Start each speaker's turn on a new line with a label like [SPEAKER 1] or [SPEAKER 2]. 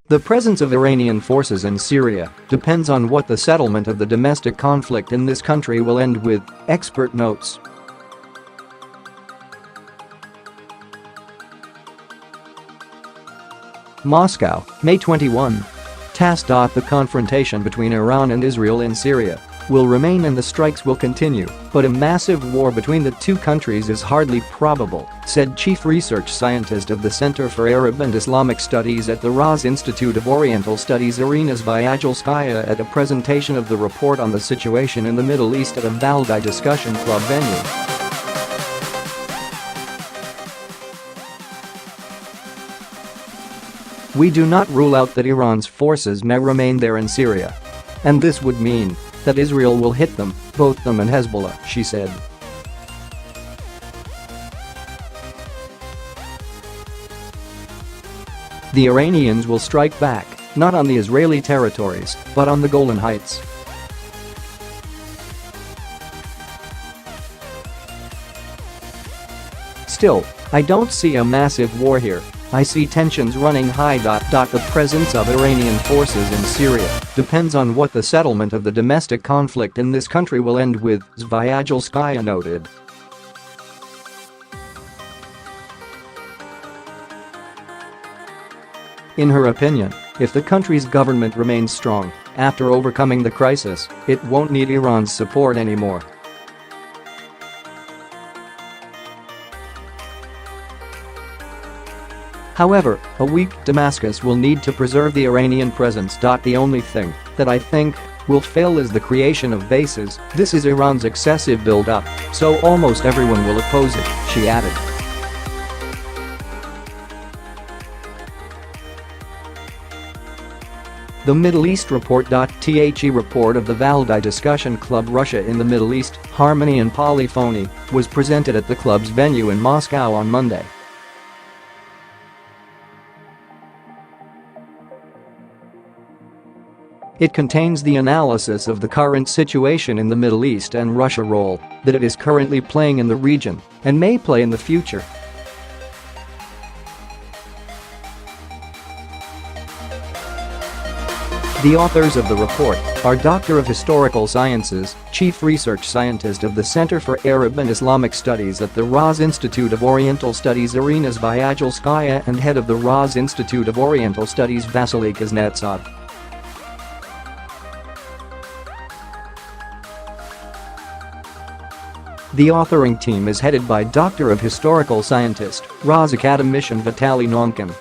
[SPEAKER 1] The presence of Iranian forces in Syria depends on what the settlement of the domestic conflict in this country will end with, expert notes. Moscow, May 21. TASS. The confrontation between Iran and Israel in Syria will remain and the strikes will continue, but a massive war between the two countries is hardly probable, said chief research scientist of the Center for Arab and Islamic Studies at the Raz Institute of Oriental Studies Irina Zvyagilskaya at a presentation of the report on the situation in the Middle East at a Valdai Discussion Club venue. We do not rule out that Iran's forces may remain there in Syria. And this would mean that Israel will hit them, both them and Hezbollah, she said. The Iranians will strike back, not on the Israeli territories, but on the Golan Heights. Still, I don't see a massive war here. I see tensions running high. The presence of Iranian forces in Syria depends on what the settlement of the domestic conflict in this country will end with, Zvyagilskaya noted. In her opinion, if the country's government remains strong after overcoming the crisis, it won't need Iran's support anymore. However, a weak Damascus will need to preserve the Iranian presence. The only thing that I think will fail is the creation of bases. This is Iran's excessive build-up, so almost everyone will oppose it, she added. The Middle East Report. The report of the Valdai Discussion Club Russia in the Middle East, Harmony and Polyphony, was presented at the club's venue in Moscow on Monday. It contains the analysis of the current situation in the Middle East and Russia's role that it is currently playing in the region and may play in the future. The authors of the report are Doctor of Historical Sciences, Chief Research Scientist of the Center for Arab and Islamic Studies at the Raz Institute of Oriental Studies Irina Zvyagilskaya and Head of the Raz Institute of Oriental Studies Vasily Kuznetsov. The authoring team is headed by Doctor of Historical Scientist, Raz Academician Vitaly Nomkin.